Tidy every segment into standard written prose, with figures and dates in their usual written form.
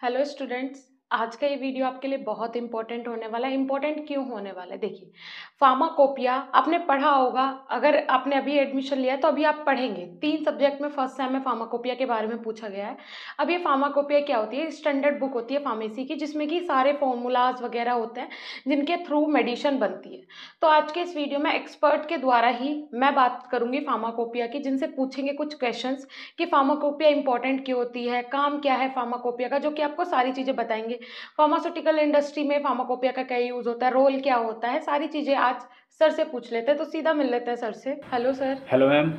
Hello students. आज का ये वीडियो आपके लिए बहुत इंपॉर्टेंट होने वाला है। इंपॉर्टेंट क्यों होने वाला है? देखिए, फार्माकोपिया आपने पढ़ा होगा। अगर आपने अभी एडमिशन लिया है तो अभी आप पढ़ेंगे। 3 सब्जेक्ट में फर्स्ट सेम में फार्माकोपिया के बारे में पूछा गया है। अब ये फार्माकोपिया क्या होती है? स्टैंडर्ड बुक होती है फार्मेसी की, जिसमें कि सारे फॉर्मूलाज वगैरह होते हैं जिनके थ्रू मेडिसिन बनती है। तो आज के इस वीडियो में एक्सपर्ट के द्वारा ही मैं बात करूंगी फार्माकोपिया की, जिनसे पूछेंगे कुछ क्वेश्चंस कि फार्माकोपिया इंपॉर्टेंट क्यों होती है, काम क्या है फार्माकोपिया का, जो कि आपको सारी चीज़ें बताएंगे। फार्मास्यूटिकल इंडस्ट्री में फार्माकोपिया का क्या यूज़ होता है, रोल क्या होता है, सारी चीज़ें आज सर से पूछ लेते हैं। तो सीधा मिल लेते हैं सर से। Hello sir. Hello ma'am.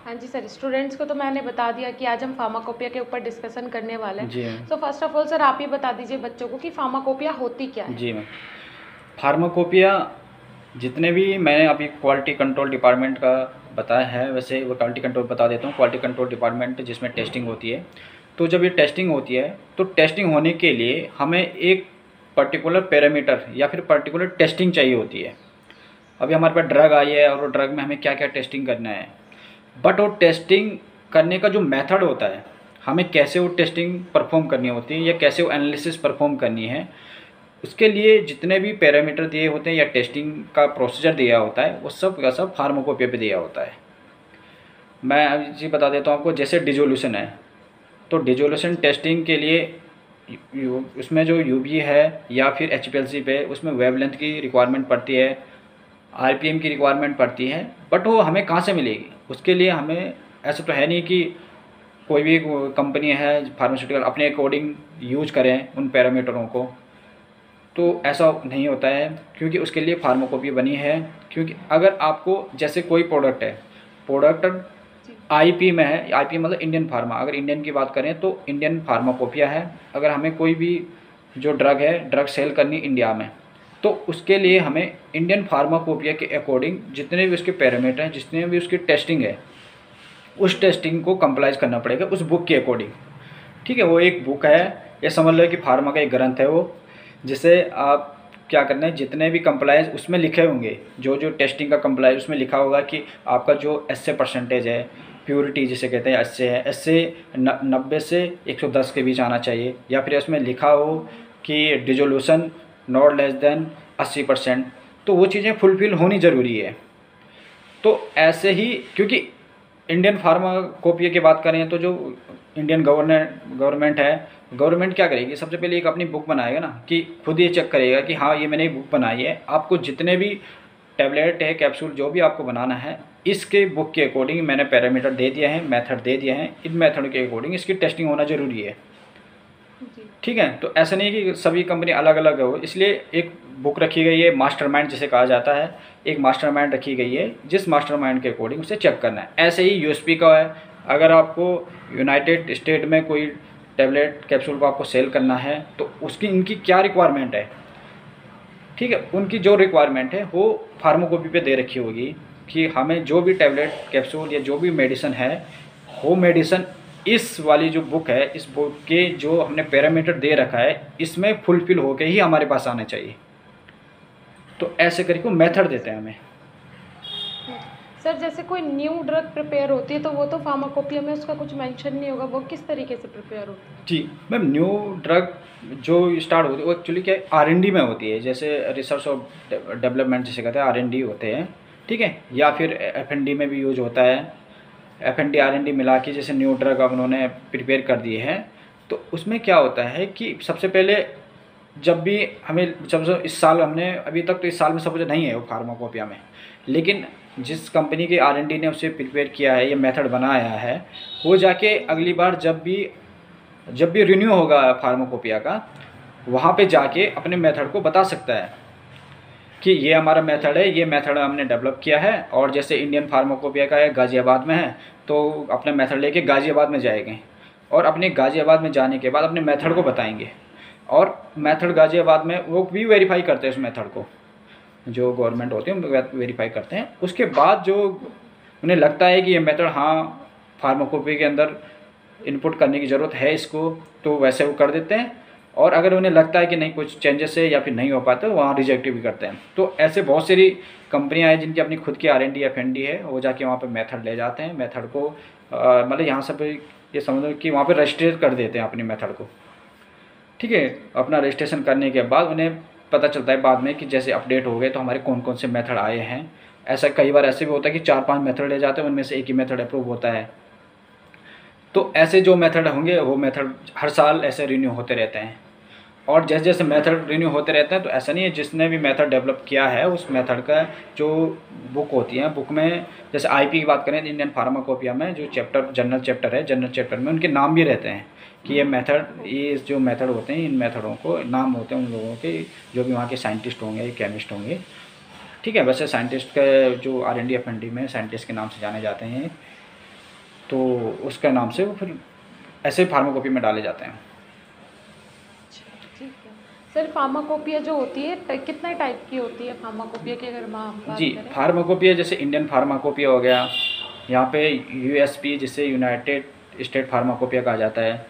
हाँ जी सर, स्टूडेंट्स को तो मैंने बता दिया कि आज हम फार्माकोपिया के ऊपर डिस्कशन करने वाले हैं। जी ma'am. So first of all sir, आप ही बता दीजिए बच्चों को कि फार्माकोपिया होती क्या है। जी मैम। फार्माकोपिया जितने भी मैंने अभी क्वालिटी कंट्रोल डिपार्टमेंट का बताया है, वैसे वो क्वालिटी कंट्रोल बता देता हूँ। क्वालिटी कंट्रोल डिपार्टमेंट जिसमें टेस्टिंग होती है, तो जब ये टेस्टिंग होती है तो टेस्टिंग होने के लिए हमें एक पर्टिकुलर पैरामीटर या फिर पर्टिकुलर टेस्टिंग चाहिए होती है। अभी हमारे पास ड्रग आई है और वो ड्रग में हमें क्या क्या टेस्टिंग करना है, बट वो टेस्टिंग करने का जो मेथड होता है, हमें कैसे वो टेस्टिंग परफॉर्म करनी होती है या कैसे वो एनालिसिस परफॉर्म करनी है, उसके लिए जितने भी पैरामीटर दिए होते हैं या टेस्टिंग का प्रोसीजर दिया होता है, वो सब का सब फार्माकोपिया पे दिया होता है। मैं अभी जी बता देता हूँ आपको। जैसे डिजोल्यूशन है, तो डिजोल्यूशन टेस्टिंग के लिए उसमें जो यूवी है या फिर एचपीएलसी पे, उसमें वेवलेंथ की रिक्वायरमेंट पड़ती है, आरपीएम की रिक्वायरमेंट पड़ती है। बट वो हमें कहाँ से मिलेगी? उसके लिए हमें ऐसा तो है नहीं कि कोई भी कंपनी है फार्मास्यूटिकल अपने अकॉर्डिंग यूज करें उन पैरामीटरों को, तो ऐसा नहीं होता है। क्योंकि उसके लिए फार्माकोपिया बनी है। क्योंकि अगर आपको जैसे कोई प्रोडक्ट है, प्रोडक्ट आईपी में है, आईपी मतलब इंडियन फार्मा, अगर इंडियन की बात करें तो इंडियन फार्माकोपिया है। अगर हमें कोई भी जो ड्रग है, ड्रग सेल करनी इंडिया में, तो उसके लिए हमें इंडियन फार्माकोपिया के अकॉर्डिंग जितने भी उसके पैरामीटर हैं, जितने भी उसकी टेस्टिंग है, उस टेस्टिंग को कंप्लाइज करना पड़ेगा उस बुक के अकॉर्डिंग। ठीक है, वो एक बुक है, ये समझ लो कि फार्मा का एक ग्रंथ है वो, जिसे आप क्या करना है, जितने भी कंप्लाइज उसमें लिखे होंगे, जो जो टेस्टिंग का कंप्लाइज उसमें लिखा होगा कि आपका जो एस्से परसेंटेज है, प्योरिटी जिसे कहते हैं एस्से है, एस्से 90 से 110 के बीच आना चाहिए। या फिर उसमें लिखा हो कि डिजोल्यूशन नॉट लेस देन 80%, तो वो चीज़ें फुलफिल होनी ज़रूरी है। तो ऐसे ही, क्योंकि इंडियन फार्माकोपिया की बात करें तो जो इंडियन गवर्नमेंट है, गवर्नमेंट क्या करेगी, सबसे पहले एक अपनी बुक बनाएगा ना, कि खुद ये चेक करेगा कि हाँ ये मैंने एक बुक बनाई है, आपको जितने भी टैबलेट है, कैप्सूल, जो भी आपको बनाना है, इसके बुक के अकॉर्डिंग मैंने पैरामीटर दे दिया है, मेथड दे दिया है, इन मेथड के अकॉर्डिंग इसकी टेस्टिंग होना ज़रूरी है। ठीक है, तो ऐसा नहीं है कि सभी कंपनी अलग अलग हो, इसलिए एक बुक रखी गई है, मास्टरमाइंड जिसे कहा जाता है, एक मास्टरमाइंड रखी गई है, जिस मास्टरमाइंड के अकॉर्डिंग उसे चेक करना है। ऐसे ही यूएसपी का है, अगर आपको यूनाइटेड स्टेट में कोई टैबलेट कैप्सूल को आपको सेल करना है, तो उसकी इनकी क्या रिक्वायरमेंट है, ठीक है, उनकी जो रिक्वायरमेंट है वो फार्माकोपी पे दे रखी होगी कि हमें जो भी टैबलेट कैप्सूल या जो भी मेडिसिन है, वो मेडिसिन इस वाली जो बुक है, इस बुक के जो हमने पैरामीटर दे रखा है, इसमें फुलफिल होके ही हमारे पास आना चाहिए। तो ऐसे करके मेथड देते हैं हमें। सर, जैसे कोई न्यू ड्रग प्रिपेयर होती है तो वो तो फार्माकोपिया में उसका कुछ मेंशन नहीं होगा, वो किस तरीके से प्रिपेयर होती है? जी मैम, न्यू ड्रग जो स्टार्ट होती है वो एक्चुअली क्या है, आर&डी में होती है। जैसे रिसर्च और डेवलपमेंट जिसे कहते हैं, आर&डी होते हैं, ठीक है, या फिर एफ&डी में भी यूज होता है। एफ&डी आर&डी मिला के जैसे न्यू ड्रग अब उन्होंने प्रिपेयर कर दिए हैं, तो उसमें क्या होता है कि सबसे पहले जब भी हमें, जब इस साल हमने, अभी तक तो इस साल में सब कुछ नहीं है वो फार्माकोपिया में, लेकिन जिस कंपनी के आर&डी ने उसे प्रिपेयर किया है, ये मेथड बनाया है, वो जाके अगली बार जब भी रिन्यू होगा फार्माकोपिया का, वहाँ पे जाके अपने मेथड को बता सकता है कि ये हमारा मेथड है, ये मेथड हमने डेवलप किया है। और जैसे इंडियन फार्माकोपिया का है, गाज़ियाबाद में है, तो अपने मेथड लेके गाज़ियाबाद में जाएंगे, और अपने गाज़ियाबाद में जाने के बाद अपने मेथड को बताएंगे, और मेथड गाज़ियाबाद में वो भी वेरीफाई करते हैं उस मेथड को, जो गवर्नमेंट होते हैं वेरीफाई करते हैं। उसके बाद जो उन्हें लगता है कि ये मेथड हाँ फार्माकोपिया के अंदर इनपुट करने की ज़रूरत है इसको, तो वैसे वो कर देते हैं। और अगर उन्हें लगता है कि नहीं कुछ चेंजेस है या फिर नहीं हो पाते, तो वहाँ रिजेक्ट भी करते हैं। तो ऐसे बहुत सारी कंपनियां हैं जिनकी अपनी खुद की आर&डी एफ&डी है, वो जाके वहाँ पे मेथड ले जाते हैं, मेथड को मतलब यहाँ से ये समझो कि वहाँ पे रजिस्टर कर देते हैं अपनी मेथड को। ठीक है, अपना रजिस्ट्रेशन करने के बाद उन्हें पता चलता है बाद में कि जैसे अपडेट हो गए तो हमारे कौन कौन से मेथड आए हैं। ऐसा कई बार ऐसे भी होता है कि 4-5 मेथड ले जाते हैं, उनमें से एक ही मेथड अप्रूव होता है। तो ऐसे जो मेथड होंगे वो मेथड हर साल ऐसे रिन्यू होते रहते हैं, और जैसे जैसे मेथड रिन्यू होते रहते हैं तो ऐसा नहीं है, जिसने भी मेथड डेवलप किया है उस मेथड का जो बुक होती है, बुक में जैसे आईपी की बात करें इंडियन फार्माकोपिया में जो चैप्टर जनरल चैप्टर है, जनरल चैप्टर में उनके नाम भी रहते हैं कि ये मेथड, ये जो मेथड होते हैं इन मेथडों को नाम होते हैं उन लोगों के जो भी वहाँ के साइंटिस्ट होंगे, केमिस्ट होंगे। ठीक है, वैसे साइंटिस्ट का जो R&D FND में साइंटिस्ट के नाम से जाने जाते हैं, तो उसके नाम से वो फिर ऐसे फार्माकोपी में डाले जाते हैं। ठीक है सर, फार्माकोपिया जो होती है कितने टाइप की होती है फार्माकोपिया की, अगर हम बात जी करें? फार्माकोपिया जैसे इंडियन फार्माकोपिया हो गया, यहाँ पे USP जिसे यूनाइटेड स्टेट फार्माकोपिया कहा जाता है,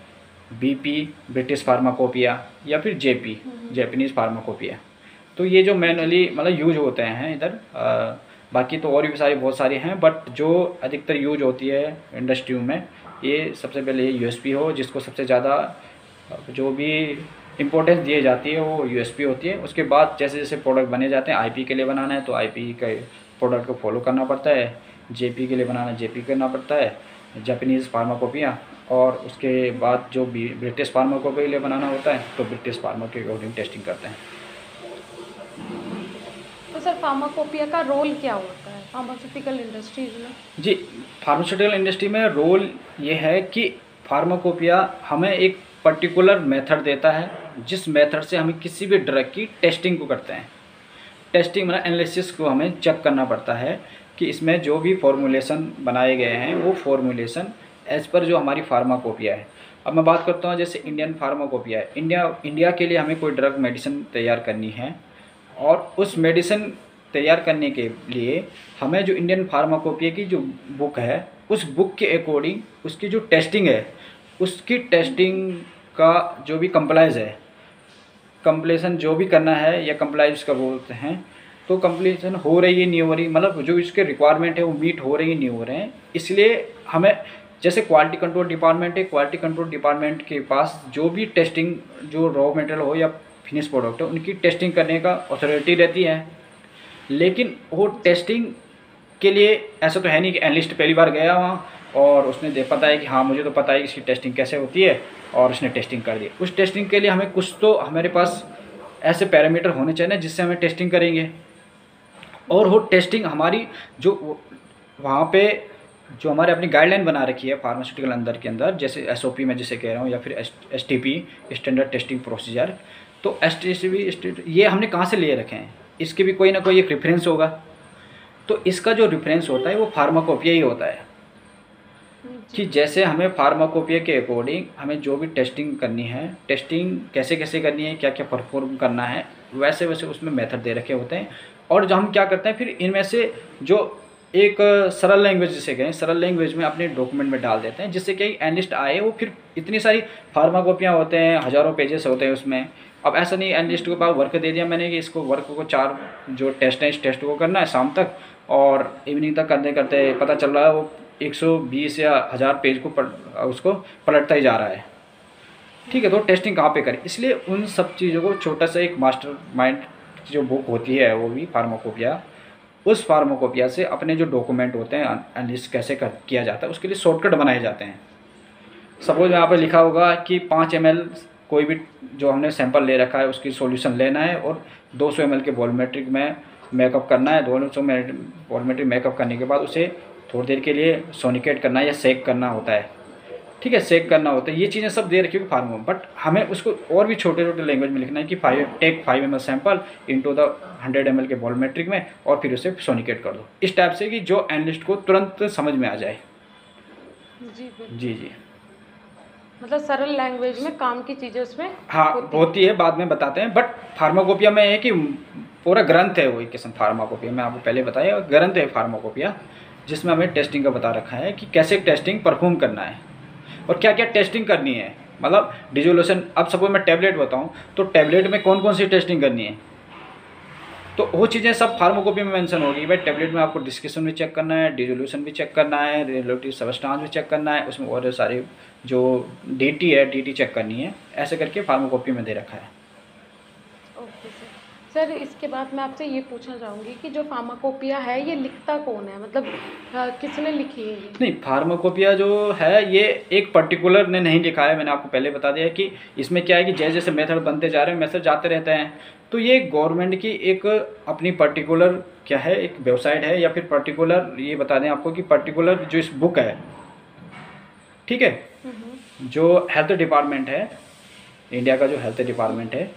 BP ब्रिटिश फार्माकोपिया, या फिर JP जैपनीज़ फार्माकोपिया। तो ये जो मैनुअली मतलब यूज होते हैं इधर, बाकी तो और भी सारी बहुत सारी हैं, बट जो अधिकतर यूज होती है इंडस्ट्री में, ये सबसे पहले ये USP हो, जिसको सबसे ज़्यादा जो भी इम्पोर्टेंस दी जाती है वो USP होती है। उसके बाद जैसे जैसे प्रोडक्ट बने जाते हैं, IP के लिए बनाना है तो IP के प्रोडक्ट को फॉलो करना पड़ता है, JP के लिए बनाना JP करना पड़ता है, जापानीज़ फार्माकोपिया, और उसके बाद जो ब्रिटिश फार्माकोपिया के लिए बनाना होता है तो ब्रिटिश फार्मा के अकॉर्डिंग टेस्टिंग करते हैं। तो सर फार्माकोपिया का रोल क्या होता है फार्मास्यूटिकल इंडस्ट्रीज में? जी फार्मास्यूटिकल इंडस्ट्री में रोल ये है कि फार्माकोपिया हमें एक पर्टिकुलर मेथड देता है, जिस मेथड से हमें किसी भी ड्रग की टेस्टिंग को करते हैं। टेस्टिंग मतलब एनालिसिस को हमें चेक करना पड़ता है कि इसमें जो भी फॉर्मूलेशन बनाए गए हैं वो फॉर्मूलेशन एज पर जो हमारी फार्माकोपिया है। अब मैं बात करता हूँ जैसे इंडियन फार्माकोपिया है, इंडिया के लिए हमें कोई ड्रग मेडिसिन तैयार करनी है, और उस मेडिसिन तैयार करने के लिए हमें जो इंडियन फार्माकोपिया की जो बुक है उस बुक के अकॉर्डिंग उसकी जो टेस्टिंग है, उसकी टेस्टिंग का जो भी कंप्लाइज है, कंप्लीशन जो भी करना है या कंप्लाइज उसका बोलते हैं, तो कंप्लीशन हो रही है नहीं हो रही, मतलब जो इसके रिक्वायरमेंट है वो मीट हो रही है नहीं हो रहे हैं। इसलिए हमें जैसे क्वालिटी कंट्रोल डिपार्टमेंट है, क्वालिटी कंट्रोल डिपार्टमेंट के पास जो भी टेस्टिंग जो रॉ मटेरियल हो या फिनिश प्रोडक्ट हो उनकी टेस्टिंग करने का अथॉरिटी रहती है। लेकिन वो टेस्टिंग के लिए ऐसा तो है नहीं कि एनालिस्ट पहली बार गया वहाँ और उसने पता है कि हाँ मुझे तो पता है कि इसकी टेस्टिंग कैसे होती है और उसने टेस्टिंग कर दी। उस टेस्टिंग के लिए हमें कुछ तो हमारे पास ऐसे पैरामीटर होने चाहिए ना जिससे हमें टेस्टिंग करेंगे, और वो टेस्टिंग हमारी जो वहाँ पे जो हमारे अपनी गाइडलाइन बना रखी है फार्मास्यूटिकल अंदर के अंदर, जैसे SOP में जिसे कह रहा हूँ या फिर STP स्टैंडर्ड टेस्टिंग प्रोसीजर, तो STP ये हमने कहाँ से लिए रखे हैं, इसके भी कोई ना कोई एक रेफरेंस होगा। तो इसका जो रेफरेंस होता है वो फार्माकोपिया ही होता है कि जैसे हमें फार्माकोपिया के अकॉर्डिंग हमें जो भी टेस्टिंग करनी है, टेस्टिंग कैसे कैसे करनी है, क्या क्या परफॉर्म करना है, वैसे वैसे उसमें मेथड दे रखे होते हैं। और जो हम क्या करते हैं फिर इनमें से जो एक सरल लैंग्वेज जिसे कहें, सरल लैंग्वेज में अपने डॉक्यूमेंट में डाल देते हैं, जिससे कि एनालिस्ट आए वो फिर इतनी सारी फार्माकोपियाँ होते हैं, हज़ारों पेजेस होते हैं उसमें। अब ऐसा नहीं एनालिस्ट के पास वर्क दे दिया मैंने कि इसको वर्क को 4 जो टेस्ट हैं इस टेस्ट को करना है शाम तक, और इवनिंग तक करते करते पता चल रहा है वो 120 या 1000 पेज को उसको पलटता ही जा रहा है। ठीक है, तो टेस्टिंग कहाँ पे करें, इसलिए उन सब चीज़ों को छोटा सा एक मास्टर माइंड जो बुक होती है वो भी फार्माकोपिया, उस फार्माकोपिया से अपने जो डॉक्यूमेंट होते हैं एनालिसिस कैसे किया जाता है उसके लिए शॉर्टकट बनाए जाते हैं। सपोज यहाँ पर लिखा होगा कि 5 ml कोई भी जो हमने सैंपल ले रखा है उसकी सॉल्यूशन लेना है और 200 ml के वॉल्यूमेट्रिक में मेकअप करना है। 200 ml वॉल्यूमेट्रिक मेकअप करने के बाद उसे थोड़ी देर के लिए सोनिकेट करना है या सेक करना होता है। ठीक है, सेक करना होता है, ये चीज़ें सब दे रखी होगी फार्मा, बट हमें उसको और भी छोटे छोटे लैंग्वेज में लिखना है कि take 5 ml sample into the 100 ml के वॉल्यूमेट्रिक में और फिर उसे सोनिकेट कर दो, इस टाइप से कि जो एनालिस्ट को तुरंत समझ में आ जाए। जी जी जी, मतलब सरल लैंग्वेज में काम की चीज़ें उसमें हाँ होती है, बाद में बताते हैं। बट फार्माकोपिया में है कि पूरा ग्रंथ है वो एक किस्म, फार्माकोपिया में आपको पहले बताया ग्रंथ है फार्माकोपिया, जिसमें हमें टेस्टिंग का बता रखा है कि कैसे टेस्टिंग परफॉर्म करना है और क्या क्या टेस्टिंग करनी है। मतलब डिजोल्यूशन, अब सपोज मैं टैबलेट बताऊं तो टैबलेट में कौन कौन सी टेस्टिंग करनी है, तो वो चीज़ें सब फार्माकोपी में मेंशन होगी। भाई टैबलेट में आपको डिस्क्रिप्शन भी चेक करना है, डिसोल्यूशन भी चेक करना है, रिलेटिव सब्सटेंस भी चेक करना है, उसमें और सारी जो डीटी है डीटी चेक करनी है, ऐसे करके फार्माकोपी में दे रखा है। Okay sir. सर इसके बाद मैं आपसे ये पूछना चाहूँगी कि जो फार्माकोपिया है ये लिखता कौन है, मतलब किसने लिखी है ये? नहीं, फार्माकोपिया जो है ये एक पर्टिकुलर ने नहीं लिखा है, मैंने आपको पहले बता दिया कि इसमें क्या है कि जैसे जैसे मेथड बनते जा रहे हैं, मेथड जाते रहते हैं, तो ये गवर्नमेंट की एक अपनी पर्टिकुलर क्या है, एक वेबसाइट है, या फिर पर्टिकुलर ये बता दें आपको कि पर्टिकुलर जो इस बुक है, ठीक है, जो हेल्थ डिपार्टमेंट है, इंडिया का जो हेल्थ डिपार्टमेंट है,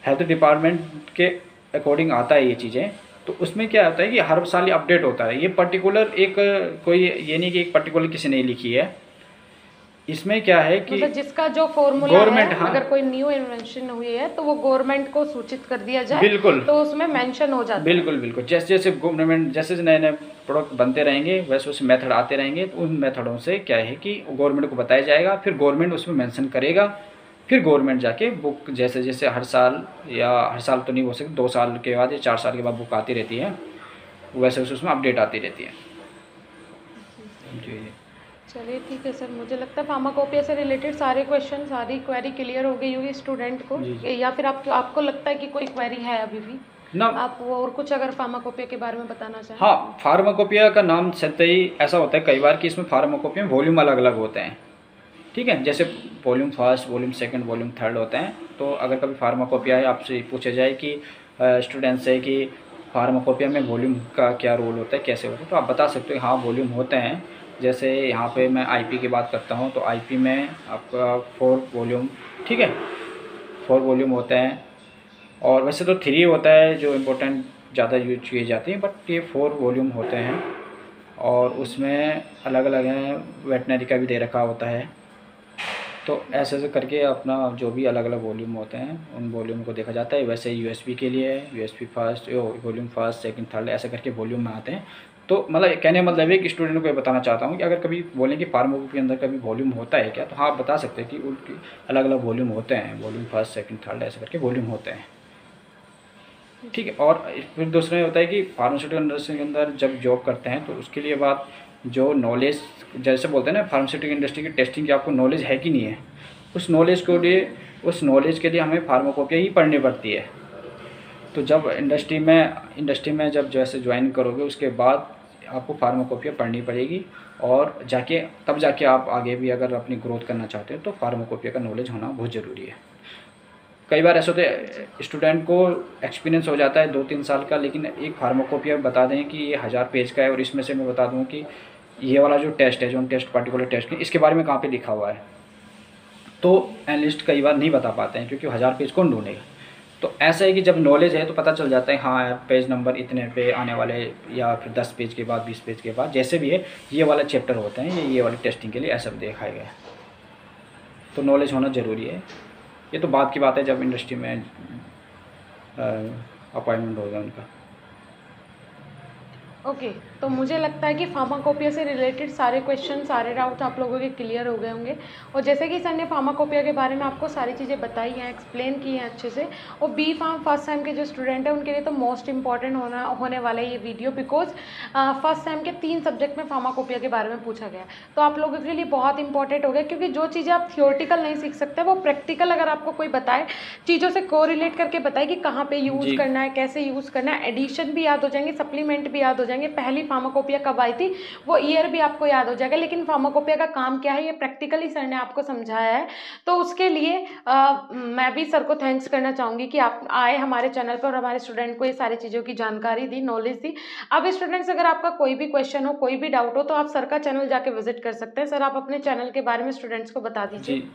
हेल्थ डिपार्टमेंट के अकॉर्डिंग आता है ये चीज़ें। तो उसमें क्या होता है कि हर साल ये अपडेट होता है। ये पर्टिकुलर एक कोई ये नहीं कि एक पर्टिकुलर किसी ने लिखी है। इसमें क्या है कि मतलब जिसका जो फॉर्मूला गवर्नमेंट, है, हाँ, अगर कोई न्यू इन्वेंशन हुई है तो वो गवर्नमेंट को सूचित कर दिया जाए, बिल्कुल, तो उसमें मेंशन हो जाता है। बिल्कुल बिल्कुल। जैसे जैसे गवर्नमेंट जैसे नए नए प्रोडक्ट बनते रहेंगे, वैसे वैसे मेथड आते रहेंगे, तो उन मेथडों से क्या है कि गवर्नमेंट को बताया जाएगा, फिर गवर्नमेंट उसमें मेंशन करेगा, फिर गवर्नमेंट जाके बुक जैसे जैसे हर साल, या हर साल तो नहीं हो सकती, 2 साल के बाद या 4 साल के बाद बुक आती रहती है, वैसे वैसे उसमें अपडेट आती रहती है। जी जी। चलिए ठीक है सर, मुझे लगता है फार्माकोपिया से रिलेटेड सारे क्वेश्चन, सारी क्वेरी क्लियर हो गई होगी स्टूडेंट को। जी। या फिर आपको लगता है कि कोई क्वेरी है अभी भी ना, आप वो और कुछ अगर फार्माकोपिया के बारे में बताना चाहें? हाँ, फार्माकोपिया का नाम सत्य ही ऐसा होता है कई बार कि इसमें फार्माकोपिया में वॉल्यूम अलग अलग होते हैं, ठीक है, जैसे volume first, volume second, volume third होते हैं। तो अगर कभी फार्माकोपिया है, आपसे पूछा जाए कि स्टूडेंट से कि फार्माकोपिया में वॉल्यूम का क्या रोल होता है, कैसे होता है, तो आप बता सकते हो हाँ वॉल्यूम होते हैं। जैसे यहाँ पे मैं आईपी की बात करता हूँ, तो आईपी में आपका 4 वॉल्यूम, ठीक है, 4 वॉल्यूम होते हैं। और वैसे तो 3 होता है जो इम्पोर्टेंट ज़्यादा यूज किए जाती हैं, बट ये 4 वॉल्यूम होते हैं। और उसमें अलग अलग हैं, वेटनरी का भी दे रखा होता है। तो ऐसे ऐसे करके अपना जो भी अलग अलग वॉल्यूम होते हैं, उन वॉल्यूम को देखा जाता है। वैसे यूएसपी के लिए USP first, volume first, second, third, ऐसे करके वॉल्यूम में आते हैं। तो मतलब कहने का मतलब है कि स्टूडेंट को ये बताना चाहता हूँ कि अगर कभी बोलें कि फार्माकोपी के अंदर कभी वॉल्यूम होता है क्या, तो हाँ आप बता सकते हैं कि उनकी अलग अलग वॉल्यूम होते हैं, वॉल्यूम फर्स्ट, सेकंड, थर्ड, ऐसे करके वॉल्यूम होते हैं, ठीक है। और फिर दूसरा होता है कि फार्मास्यूटिकल इंडस्ट्री के अंदर जब जॉब करते हैं, तो उसके लिए बात जो नॉलेज, जैसे बोलते हैं ना फार्मास्यूटिकल इंडस्ट्री की टेस्टिंग की आपको नॉलेज है कि नहीं है, उस नॉलेज के लिए हमें फार्माकोपिया ही पढ़नी पड़ती है। तो जब इंडस्ट्री में जब जैसे ज्वाइन करोगे, उसके बाद आपको फार्माकोपिया पढ़नी पड़ेगी, और तब जाके आप आगे भी अगर अपनी ग्रोथ करना चाहते हो, तो फार्माकोपिया का नॉलेज होना बहुत ज़रूरी है। कई बार ऐसा होता है स्टूडेंट को एक्सपीरियंस हो जाता है 2-3 साल का, लेकिन एक फार्माकोपिया बता दें कि ये 1000 पेज का है, और इसमें से मैं बता दूं कि ये वाला जो टेस्ट है, जो हम टेस्ट पर्टिकुलर टेस्ट की, इसके बारे में कहाँ पे लिखा हुआ है, तो एनालिस्ट कई बार नहीं बता पाते हैं, क्योंकि 1000 पेज कौन ढूंढेगा। तो ऐसा है कि जब नॉलेज है तो पता चल जाता है, हाँ पेज नंबर इतने पे आने वाले, या फिर 10 पेज के बाद, 20 पेज के बाद, जैसे भी है ये वाला चैप्टर होते हैं, ये वाली टेस्टिंग के लिए ऐसा दिखाया गया है। तो नॉलेज होना ज़रूरी है। ये तो बात की बात है जब इंडस्ट्री में अपॉइंटमेंट होगा उनका। ओके तो मुझे लगता है कि फार्माकोपिया से रिलेटेड सारे क्वेश्चन, सारे डाउट्स आप लोगों के क्लियर हो गए होंगे। और जैसे कि सर ने फार्माकोपिया के बारे में आपको सारी चीज़ें बताई हैं, एक्सप्लेन की हैं अच्छे से। और बी फार्म फर्स्ट टाइम के जो स्टूडेंट हैं उनके लिए तो मोस्ट इंपॉर्टेंट होने वाला है ये वीडियो, बिकॉज फर्स्ट टाइम के 3 सब्जेक्ट में फार्माकोपिया के बारे में पूछा गया। तो आप लोगों के लिए बहुत इंपॉर्टेंट हो गया, क्योंकि जो चीज़ें आप थियोरटिकल नहीं सीख सकते, वो प्रैक्टिकल अगर आपको कोई बताए, चीज़ों से कोरिलेट करके बताए कि कहाँ पे यूज़ करना है, कैसे यूज़ करना है, एडिशन भी याद हो जाएंगे, सप्लीमेंट भी याद हो जाएंगे, पहली फार्माकोपिया कब आई थी वो ईयर भी आपको याद हो जाएगा। लेकिन फार्माकोपिया का काम क्या है ये प्रैक्टिकली सर ने आपको समझाया है। तो उसके लिए मैं भी सर को थैंक्स करना चाहूँगी कि आप आए हमारे चैनल पर और हमारे स्टूडेंट को ये सारी चीज़ों की जानकारी दी, नॉलेज दी। अब स्टूडेंट्स अगर आपका कोई भी क्वेश्चन हो, कोई भी डाउट हो, तो आप सर का चैनल जाके विजिट कर सकते हैं। सर आप अपने चैनल के बारे में स्टूडेंट्स को बता दीजिए। जी,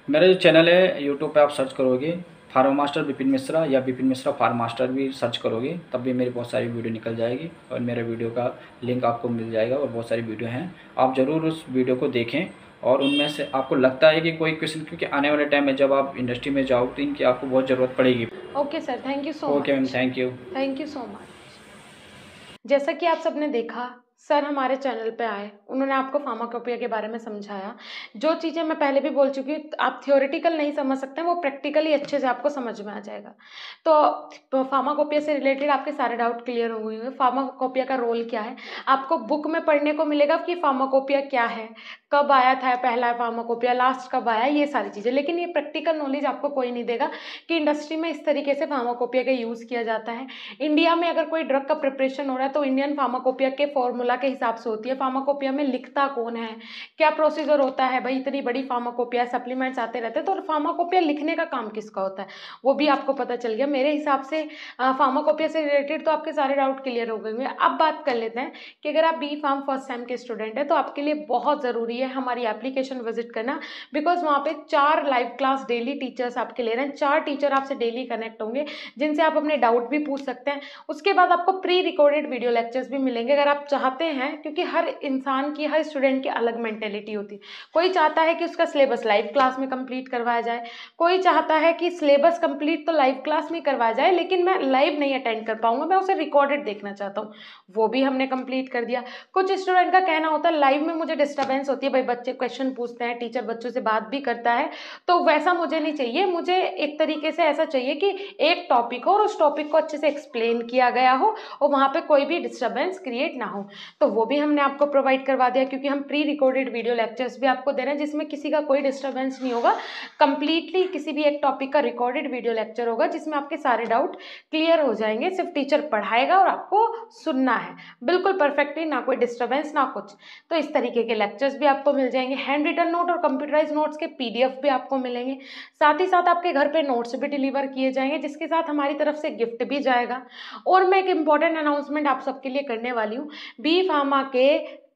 मेरा जो चैनल है यूट्यूब पे आप सर्च करोगे फार्मा मास्टर विपिन मिश्रा, या विपिन मिश्रा फार्मा मास्टर भी सर्च करोगे, तब भी मेरी बहुत सारी वीडियो निकल जाएगी, और मेरे वीडियो का लिंक आपको मिल जाएगा, और बहुत सारी वीडियो हैं, आप ज़रूर उस वीडियो को देखें। और उनमें से आपको लगता है कि कोई क्वेश्चन, क्योंकि आने वाले टाइम में जब आप इंडस्ट्री में जाओ तो इनकी आपको बहुत ज़रूरत पड़ेगी। Okay sir, thank you so much. Okay ma'am, thank you. Thank you so much. जैसा कि आप सबने देखा, सर हमारे चैनल पे आए, उन्होंने आपको फार्माकोपिया के बारे में समझाया। जो चीज़ें मैं पहले भी बोल चुकी हूँ, आप थ्योरेटिकल नहीं समझ सकते हैं, वो प्रैक्टिकली अच्छे से आपको समझ में आ जाएगा। तो फार्माकोपिया से रिलेटेड आपके सारे डाउट क्लियर हो गए होंगे। फार्माकोपिया का रोल क्या है, आपको बुक में पढ़ने को मिलेगा कि फार्माकोपिया क्या है, कब आया था पहला फार्माकोपिया, लास्ट कब आया, ये सारी चीज़ें। लेकिन ये प्रैक्टिकल नॉलेज आपको कोई नहीं देगा कि इंडस्ट्री में इस तरीके से फार्माकोपिया का यूज़ किया जाता है। इंडिया में अगर कोई ड्रग का प्रिपरेशन हो रहा है तो इंडियन फार्माकोपिया के फॉर्मूला के हिसाब से होती है। फार्माकोपिया में लिखता कौन है, क्या प्रोसीजर होता है, भाई इतनी बड़ी फार्माकोपिया, सप्लीमेंट्स आते रहते हैं, तो फार्माकोपिया लिखने का काम किसका होता है वो भी आपको पता चल गया। मेरे हिसाब से फार्माकोपिया से रिलेटेड तो आपके सारे डाउट क्लियर हो गए होंगे। अब बात कर लेते हैं कि अगर आप बी फार्म फर्स्ट सेम के स्टूडेंट हैं तो आपके लिए बहुत ज़रूरी है हमारी एप्लीकेशन विजिट करना, बिकॉज वहाँ पे 4 लाइव क्लास डेली टीचर्स आपके ले रहे हैं। 4 टीचर आपसे डेली कनेक्ट होंगे जिनसे आप अपने डाउट भी पूछ सकते हैं। उसके बाद आपको प्री रिकॉर्डेड वीडियो लेक्चर्स भी मिलेंगे अगर आप चाहते हैं, क्योंकि हर इंसान की, हर स्टूडेंट की अलग मेंटेलिटी होती है। कोई चाहता है कि उसका सिलेबस लाइव क्लास में कंप्लीट करवाया जाए, कोई चाहता है कि सिलेबस कंप्लीट तो लाइव क्लास में करवाया जाए लेकिन मैं लाइव नहीं अटेंड कर पाऊंगा, मैं उसे रिकॉर्डेड देखना चाहता हूँ, वो भी हमने कंप्लीट कर दिया। कुछ स्टूडेंट का कहना होता है लाइव में मुझे डिस्टर्बेंस होती है, भाई बच्चे क्वेश्चन पूछते हैं, टीचर बच्चों से बात भी करता है, तो वैसा मुझे नहीं चाहिए। मुझे एक तरीके से ऐसा चाहिए कि एक टॉपिक हो और उस टॉपिक को अच्छे से एक्सप्लेन किया गया हो और वहाँ पे कोई भी डिस्टर्बेंस क्रिएट ना हो, तो वो भी हमने आपको प्रोवाइड करवा दिया, क्योंकि हम प्री रिकॉर्डेड वीडियो लेक्चर्स भी आपको दे रहे हैं जिसमें किसी का कोई डिस्टर्बेंस नहीं होगा। कंप्लीटली किसी भी एक टॉपिक का रिकॉर्डेड वीडियो लेक्चर होगा जिसमें आपके सारे डाउट क्लियर हो जाएंगे। सिर्फ टीचर पढ़ाएगा और आपको सुनना है, बिल्कुल परफेक्टली, ना कोई डिस्टर्बेंस ना कुछ। तो इस तरीके के लेक्चर्स भी आपको मिल जाएंगे। हैंड रिटन नोट और कंप्यूटराइज नोट्स के PDF भी आपको मिलेंगे। साथ ही साथ आपके घर पे नोट्स भी डिलीवर किए जाएंगे जिसके साथ हमारी तरफ से गिफ्ट भी जाएगा। और मैं एक इंपॉर्टेंट अनाउंसमेंट आप सबके लिए करने वाली हूँ। बी फार्मा के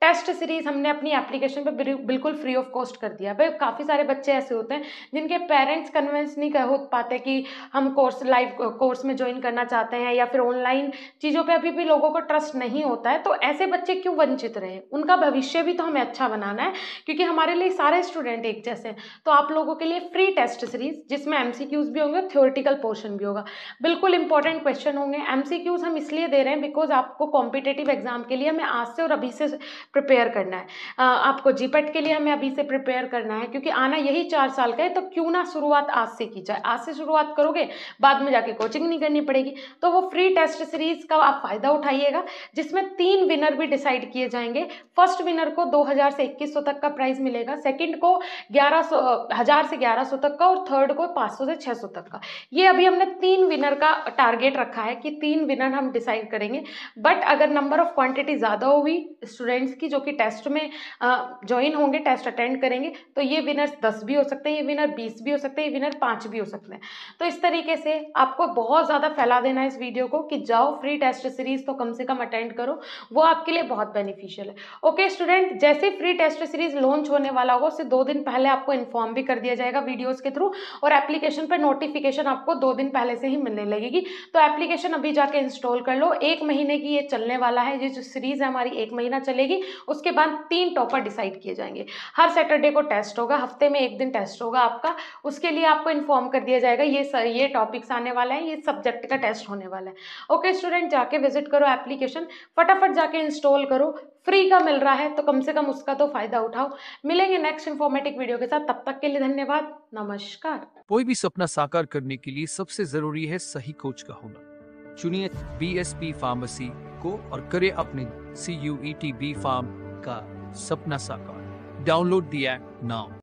टेस्ट सीरीज हमने अपनी एप्लीकेशन पे बिल्कुल फ्री ऑफ कॉस्ट कर दिया। भाई काफ़ी सारे बच्चे ऐसे होते हैं जिनके पेरेंट्स कन्विंस नहीं हो पाते कि हम कोर्स लाइव कोर्स में ज्वाइन करना चाहते हैं, या फिर ऑनलाइन चीज़ों पे अभी भी लोगों को ट्रस्ट नहीं होता है, तो ऐसे बच्चे क्यों वंचित रहे, उनका भविष्य भी तो हमें अच्छा बनाना है, क्योंकि हमारे लिए सारे स्टूडेंट एक जैसे हैं। तो आप लोगों के लिए फ्री टेस्ट सीरीज जिसमें MCQs भी होंगे, थ्योरेटिकल पोर्शन भी होगा, बिल्कुल इंपॉर्टेंट क्वेश्चन होंगे। MCQs हम इसलिए दे रहे हैं बिकॉज आपको कॉम्पिटेटिव एग्जाम के लिए हमें आज से और अभी से प्रिपेयर करना है। आपको GPAT के लिए हमें अभी से प्रिपेयर करना है, क्योंकि आना यही 4 साल का है, तो क्यों ना शुरुआत आज से की जाए। आज से शुरुआत करोगे, बाद में जाके कोचिंग नहीं करनी पड़ेगी। तो वो फ्री टेस्ट सीरीज का आप फायदा उठाइएगा, जिसमें 3 विनर भी डिसाइड किए जाएंगे। फर्स्ट विनर को 2000 से 2100 तक का प्राइस मिलेगा, सेकंड को 1000 से 1100 तक का, और थर्ड को 500 से 600 तक का। ये अभी हमने 3 विनर का टारगेट रखा है कि 3 विनर हम डिसाइड करेंगे। बट अगर नंबर ऑफ क्वांटिटी ज़्यादा होगी स्टूडेंट्स की जो कि टेस्ट में ज्वाइन होंगे, टेस्ट अटेंड करेंगे, तो ये विनर्स 10 भी हो सकते हैं, ये विनर 20 भी हो सकते हैं, ये विनर 5 भी हो सकते हैं। तो इस तरीके से आपको बहुत ज़्यादा फैला देना है इस वीडियो को कि जाओ फ्री टेस्ट सीरीज तो कम से कम अटेंड करो, वो आपके लिए बहुत बेनिफिशियल है। ओके स्टूडेंट, जैसे फ्री टेस्ट सीरीज लॉन्च होने वाला होगा उससे 2 दिन पहले आपको इन्फॉर्म भी कर दिया जाएगा वीडियोज़ के थ्रू, और एप्लीकेशन पर नोटिफिकेशन आपको 2 दिन पहले से ही मिलने लगेगी। तो एप्लीकेशन अभी जाके इंस्टॉल कर लो। 1 महीने की ये चलने वाला है, ये जो सीरीज है हमारी 1 महीना चलेगी। उसके बाद 3 टॉपर डिसाइड किए जाएंगे। हर सैटरडे को टेस्ट होगा, हफ्ते में 1 दिन टेस्ट होगा आपका। उसके लिए आपको इन्फॉर्म कर दिया जाएगा ये टॉपिक्स आने वाला है, ये सब्जेक्ट का टेस्ट होने वाला है। ओके स्टूडेंट, जाके विजिट करो एप्लीकेशन, फटाफट जाके इंस्टॉल करो, फ्री का मिल रहा है तो कम से कम उसका तो फायदा उठाओ। मिलेंगे नेक्स्ट इन्फॉर्मेटिव वीडियो के साथ, तब तक के लिए धन्यवाद, नमस्कार। कोई भी सपना साकार करने के लिए सबसे जरूरी है सही कोच का होना। चुनिए BSP फार्मेसी को और करें अपने CUET B फार्म का सपना साकार। Download the app now.